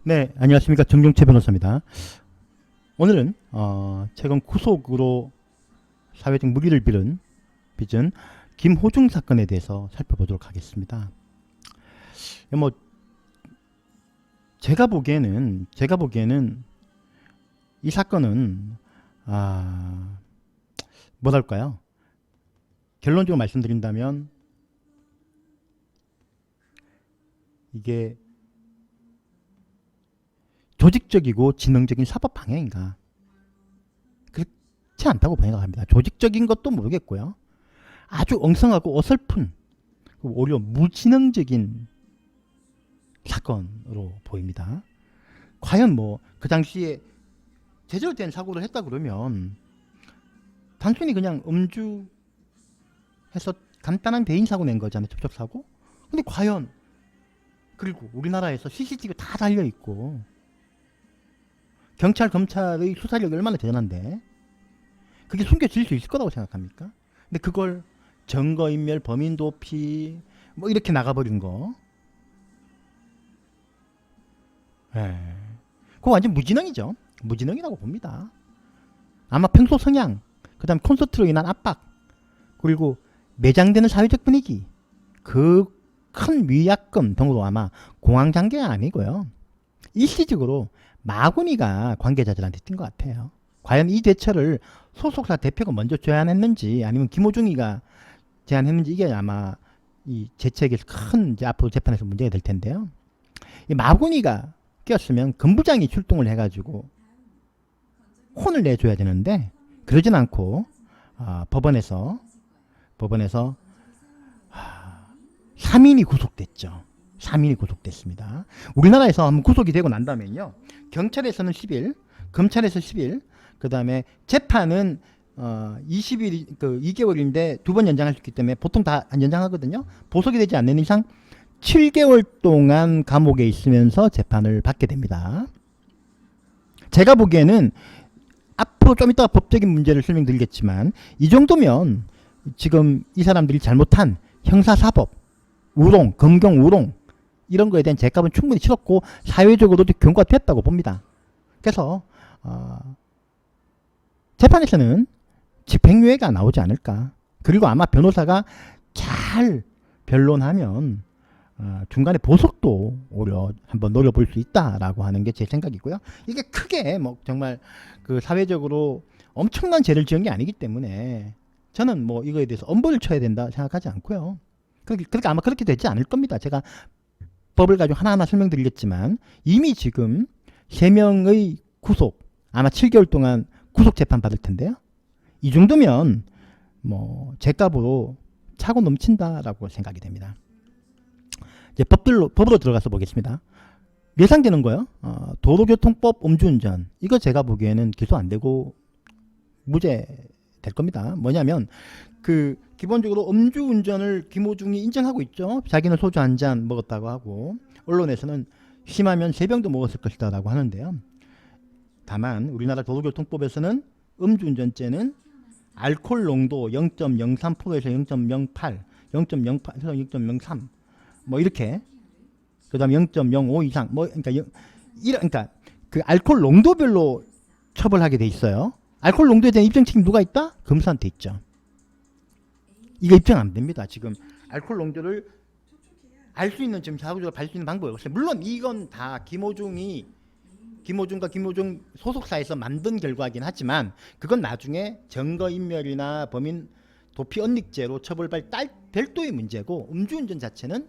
네, 안녕하십니까. 정종채 변호사입니다. 오늘은 최근 구속으로 사회적 무리를 빚은 김호중 사건에 대해서 살펴보도록 하겠습니다. 뭐 제가 보기에는 이 사건은 뭐랄까요? 결론적으로 말씀드린다면 이게 조직적이고 지능적인 사법 방향인가? 그렇지 않다고 생각합니다. 조직적인 것도 모르겠고요. 아주 엉성하고 어설픈, 오히려 무지능적인 사건으로 보입니다. 과연 뭐 그 당시에 제대로 된 사고를 했다 그러면 단순히 그냥 음주해서 간단한 대인 사고 낸 거잖아요. 접촉 사고. 근데 과연, 그리고 우리나라에서 CCTV 다 달려 있고 경찰 검찰의 수사력이 얼마나 대단한데 그게 숨겨질 수 있을 거라고 생각합니까? 근데 그걸 증거인멸, 범인 도피 뭐 이렇게 나가버린 거, 그거 완전 무지능이죠. 무지능이라고 봅니다. 아마 평소 성향, 그 다음 콘서트로 인한 압박, 그리고 매장되는 사회적 분위기, 그 큰 위약금 등으로 아마 공황장애가 아니고요, 일시적으로 마구니가 관계자들한테 뛴 것 같아요. 과연 이 대처를 소속사 대표가 먼저 제안했는지 아니면 김호중이가 제안했는지, 이게 아마 이 재책에서 큰 이제 앞으로 재판에서 문제가 될 텐데요. 이 마구니가 꼈으면 검부장이 출동을 해가지고 혼을 내줘야 되는데 그러진 않고 법원에서 3인이 구속됐죠. 3인이 구속됐습니다. 우리나라에서 한번 구속이 되고 난 다음에요, 경찰에서는 10일, 검찰에서 10일, 그 다음에 재판은 20일, 2개월인데 두 번 연장할 수 있기 때문에 보통 다 연장하거든요. 보석이 되지 않는 이상 7개월 동안 감옥에 있으면서 재판을 받게 됩니다. 제가 보기에는 앞으로 좀 이따가 법적인 문제를 설명드리겠지만, 이 정도면 지금 이 사람들이 잘못한 형사사법, 우롱, 검경 우롱, 이런 거에 대한 죄값은 충분히 치렀고 사회적으로도 경고가 됐다고 봅니다. 그래서 재판에서는 집행유예가 나오지 않을까. 그리고 아마 변호사가 잘 변론하면 중간에 보석도 오히려 한번 노려볼 수 있다라고 하는 게 제 생각이고요. 이게 크게 뭐 정말 그 사회적으로 엄청난 죄를 지은 게 아니기 때문에 저는 뭐 이거에 대해서 엄벌을 쳐야 된다 생각하지 않고요. 그러니까 아마 그렇게 되지 않을 겁니다. 제가 법을 가지고 하나하나 설명드리겠지만 이미 지금 3명의 구속, 아마 7개월 동안 구속 재판 받을 텐데요. 이 정도면 뭐 죄값으로 차고 넘친다라고 생각이 됩니다. 이제 법으로 들어가서 보겠습니다. 예상되는 거요. 도로교통법 음주운전. 이거 제가 보기에는 기소 안 되고 무죄 될 겁니다. 뭐냐면 기본적으로 음주운전을 김호중이 인정하고 있죠. 자기는 소주 한 잔 먹었다고 하고, 언론에서는 심하면 3병도 먹었을 것이다 라고 하는데요. 다만 우리나라 도로교통법에서는 음주운전죄는 알코올 농도 0.03%에서 0.08, 0.08에서 0.03 뭐 이렇게, 그 다음 0.05 이상 뭐 그러니까 그 알코올 농도별로 처벌하게 돼 있어요. 알코올 농도에 대한 입증 책임 누가 있다? 검사한테 있죠. 이거 입증 안 됩니다. 지금 알코올 농도를 알 수 있는, 지금 자구적으로 알 수 있는 방법이 없어요. 물론 이건 다 김호중과 김호중 소속사에서 만든 결과이긴 하지만 그건 나중에 증거인멸이나 범인 도피 은닉죄로 처벌받을 별도의 문제고, 음주운전 자체는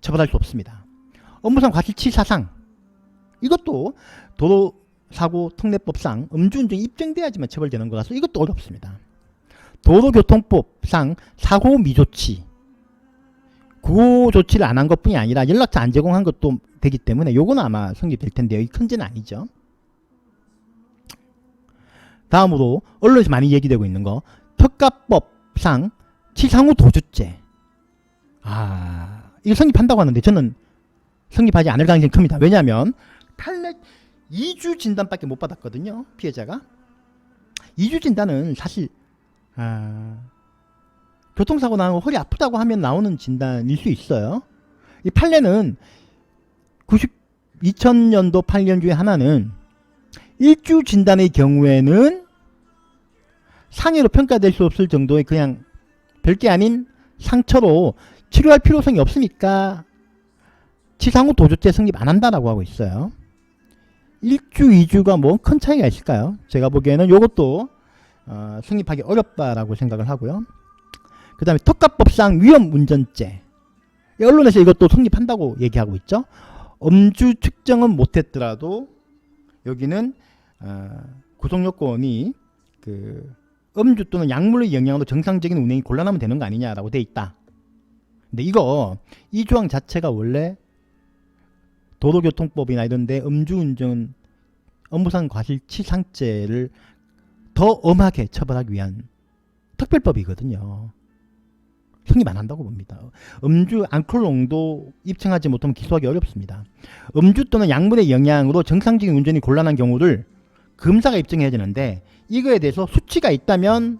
처벌할 수 없습니다. 업무상 과실치사상, 이것도 도로사고 특례법상 음주운전이 입증돼야지만 처벌되는 거라서 이것도 어렵습니다. 도로교통법상 사고 미조치, 구호 조치를 안 한 것뿐이 아니라 연락처 안 제공한 것도 되기 때문에 요거는 아마 성립될 텐데요. 이 큰 죄는 아니죠. 다음으로 언론에서 많이 얘기되고 있는 거, 특가법상 치상 후 도주죄. 이거 성립한다고 하는데 저는 성립하지 않을 가능성이 큽니다. 왜냐하면 판례 2주 진단밖에 못 받았거든요. 피해자가 2주 진단은 사실 교통사고 나고 허리 아프다고 하면 나오는 진단일 수 있어요. 이 판례는 2000년도 8년 중에 하나는 일주 진단의 경우에는 상해로 평가될 수 없을 정도의 그냥 별게 아닌 상처로 치료할 필요성이 없으니까 치상후 도주죄 성립 안 한다라고 하고 있어요. 1주, 2주가 뭐 큰 차이가 있을까요? 제가 보기에는 이것도 성립하기 어렵다라고 생각을 하고요. 그 다음에 특가법상 위험운전죄. 언론에서 이것도 성립한다고 얘기하고 있죠. 음주 측정은 못했더라도 여기는 구성요건이 그 음주 또는 약물의 영향으로 정상적인 운행이 곤란하면 되는 거 아니냐라고 돼 있다. 근데 이 조항 자체가 원래 도로교통법이나 이런데 음주운전 업무상 과실치상죄를 더 엄하게 처벌하기 위한 특별법이거든요. 성립 안 한다고 봅니다. 음주 알코올 농도 입증하지 못하면 기소하기 어렵습니다. 음주 또는 약물의 영향으로 정상적인 운전이 곤란한 경우를 검사가 입증해야 되는데 이거에 대해서 수치가 있다면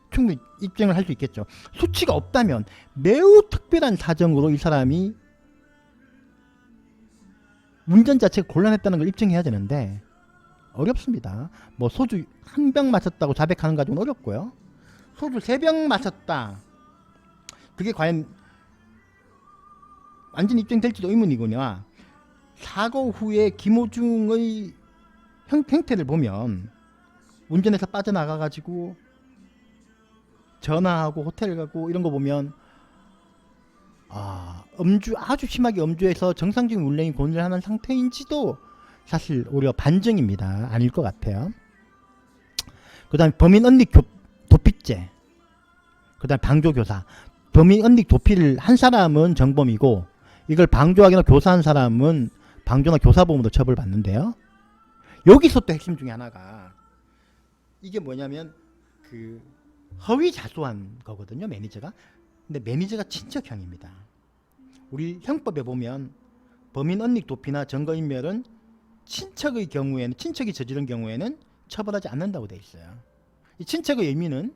충분히 입증을 할 수 있겠죠. 수치가 없다면 매우 특별한 사정으로 이 사람이 운전 자체가 곤란했다는 걸 입증해야 되는데 어렵습니다. 뭐 소주 한 병 마셨다고 자백하는 가지고는 어렵고요. 소주 3병 마셨다. 그게 과연 완전 입증될지도 의문이거나 사고 후에 김호중의 행태를 보면 운전해서 빠져나가가지고 전화하고 호텔 가고 이런 거 보면 아주 심하게 음주해서 정상적인 운행이 곤란한 상태인지도 사실 오히려 반증입니다. 아닐 것 같아요. 그 다음에 범인 은닉 도피죄, 그 다음에 방조교사. 범인 은닉 도피를 한 사람은 정범이고 이걸 방조하거나 교사한 사람은 방조나 교사범으로 처벌받는데요. 여기서 또 핵심 중에 하나가 이게 뭐냐면 그 허위 자수한 거거든요. 매니저가. 근데 매니저가 친척형입니다. 우리 형법에 보면 범인 은닉 도피나 증거인멸은 친척의 경우에는 친척이 저지른 경우에는 처벌하지 않는다고 돼 있어요. 이 친척의 의미는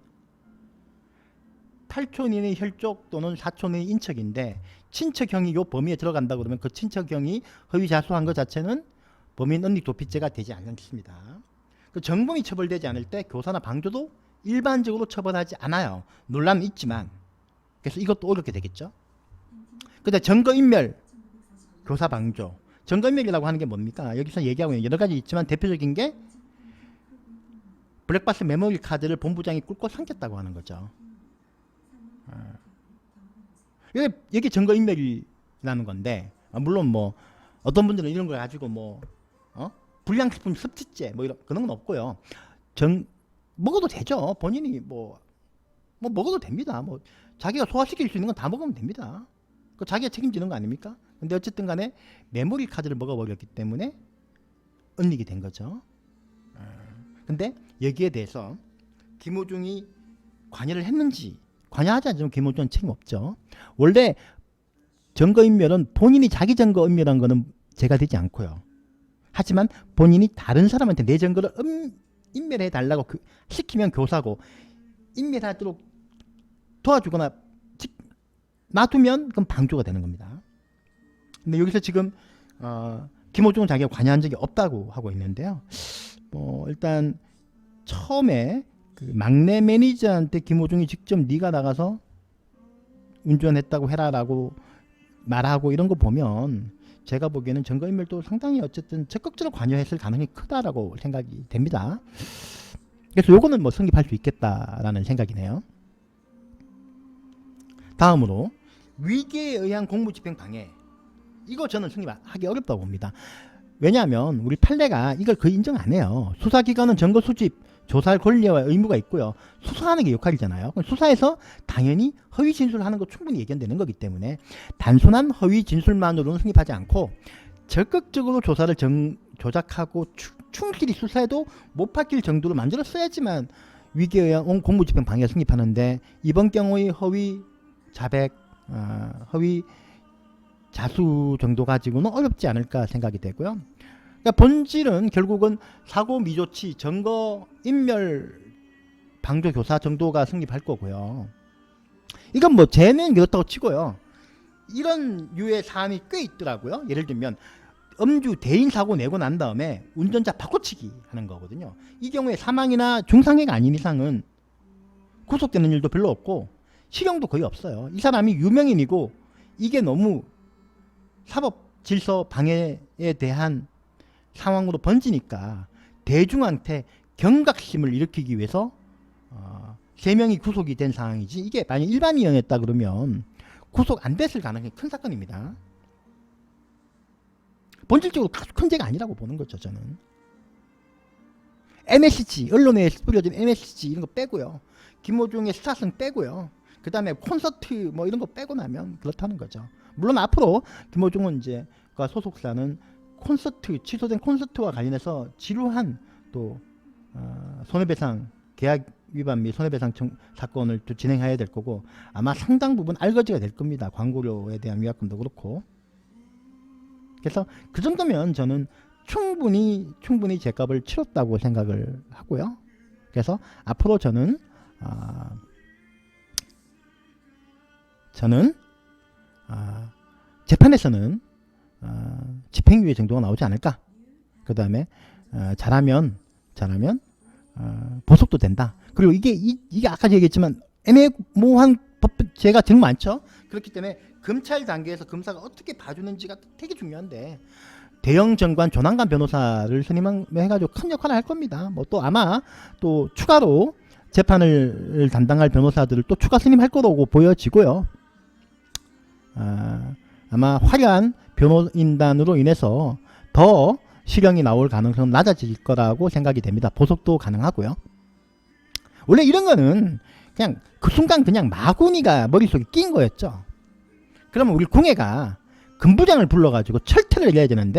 8촌 이내의 혈족 또는 4촌 이내의 인척인데 친척형이 요 범위에 들어간다 그러면 그 친척형이 허위 자수한 것 자체는 범인 은닉 도피죄가 되지 않습니다. 그 정범이 처벌되지 않을 때 교사나 방조도 일반적으로 처벌하지 않아요. 논란은 있지만. 그래서 이것도 어렵게 되겠죠. 근데 증거인멸, 교사 방조. 증거인멸이라고 하는 게 뭡니까? 여기서 얘기하고 있는 여러 가지 있지만 대표적인 게 블랙박스 메모리 카드를 본부장이 꿀꺽 삼켰다고 하는 거죠. 이게 증거인멸이라는 건데 물론 뭐 어떤 분들은 이런 걸 가지고 뭐 불량식품 섭취죄 뭐 이런 그런 건 없고요. 먹어도 되죠. 본인이 뭐 먹어도 됩니다. 뭐 자기가 소화시킬 수 있는 건 다 먹으면 됩니다. 그 자기가 책임지는 거 아닙니까? 근데 어쨌든 간에 메모리 카드를 먹어버렸기 때문에 은닉이 된 거죠. 근데 여기에 대해서 김호중이 관여를 했는지 관여하지 않으면 김호중은 책임 없죠. 원래 증거인멸은 본인이 자기 증거인멸한 거는 죄가 되지 않고요. 하지만 본인이 다른 사람한테 내 증거를 인멸해 달라고 시키면 교사고 인멸하도록 도와주거나 놔두면 그건 방조가 되는 겁니다. 근데 여기서 지금 김호중은 자기가 관여한 적이 없다고 하고 있는데요. 일단 처음에 그 막내 매니저한테 김호중이 직접 네가 나가서 운전했다고 해라라고 말하고 이런 거 보면 제가 보기에는 증거인멸도 상당히 어쨌든 적극적으로 관여했을 가능성이 크다라고 생각이 됩니다. 그래서 요거는 뭐 성립할 수 있겠다라는 생각이네요. 다음으로 위계에 의한 공무집행 방해. 이거 저는 성립하기 어렵다고 봅니다. 왜냐하면 우리 판례가 이걸 거의 인정 안 해요. 수사기관은 증거 수집, 조사할 권리와 의무가 있고요. 수사하는 게 역할이잖아요. 수사에서 당연히 허위 진술하는 거 충분히 예견되는 거기 때문에 단순한 허위 진술만으로는 성립하지 않고 적극적으로 조사를 조작하고 충실히 수사해도 못 받길 정도로 만들었어야지만 위계에 의한 공무집행 방해가 성립하는데 이번 경우의 허위 자백, 허위 자수 정도 가지고는 어렵지 않을까 생각이 되고요. 그러니까 본질은 결국은 사고 미조치, 증거 인멸 방조 교사 정도가 성립할 거고요. 이건 뭐 죄는 그렇다고 치고요. 이런 유의 사안이 꽤 있더라고요. 예를 들면 음주 대인 사고 내고 난 다음에 운전자 바꿔치기 하는 거거든요. 이 경우에 사망이나 중상해가 아닌 이상은 구속되는 일도 별로 없고 실형도 거의 없어요. 이 사람이 유명인이고 이게 너무 사법 질서 방해에 대한 상황으로 번지니까 대중한테 경각심을 일으키기 위해서 3명이 구속이 된 상황이지, 이게 만약 일반인이었다 그러면 구속 안 됐을 가능성이 큰 사건입니다. 본질적으로 큰 죄가 아니라고 보는 거죠, 저는. MSG, 언론에 뿌려진 MSG 이런 거 빼고요. 김호중의 스타성 빼고요. 그 다음에 콘서트 뭐 이런 거 빼고 나면 그렇다는 거죠. 물론 앞으로 김호중은 이제 그 소속사는 콘서트, 취소된 콘서트와 관련해서 지루한 또 손해배상 계약 위반 및 손해배상 사건을 또 진행해야 될 거고, 아마 상당 부분 알거지가 될 겁니다. 광고료에 대한 위약금도 그렇고. 그래서 그 정도면 저는 충분히 제값을 치렀다고 생각을 하고요. 그래서 앞으로 저는 재판에서는 집행유예 정도가 나오지 않을까. 그 다음에 잘하면 보석도 된다. 그리고 이게 아까 얘기했지만 애매모호한 법제가 정말 많죠. 그렇기 때문에 검찰 단계에서 검사가 어떻게 봐주는지가 되게 중요한데, 대형 정관 조난관 변호사를 선임해가지고 큰 역할을 할 겁니다. 뭐 또 아마 또 추가로 재판을 담당할 변호사들을 또 추가 선임할 거라고 보여지고요. 아마 화려한 변호인단으로 인해서 더 실형이 나올 가능성은 낮아질 거라고 생각이 됩니다. 보석도 가능하고요. 원래 이런 거는 그냥 그 순간 그냥 마구니가 머릿속에 낀 거였죠. 그러면 우리 궁예가 금부장을 불러가지고 철퇴를 해야 되는데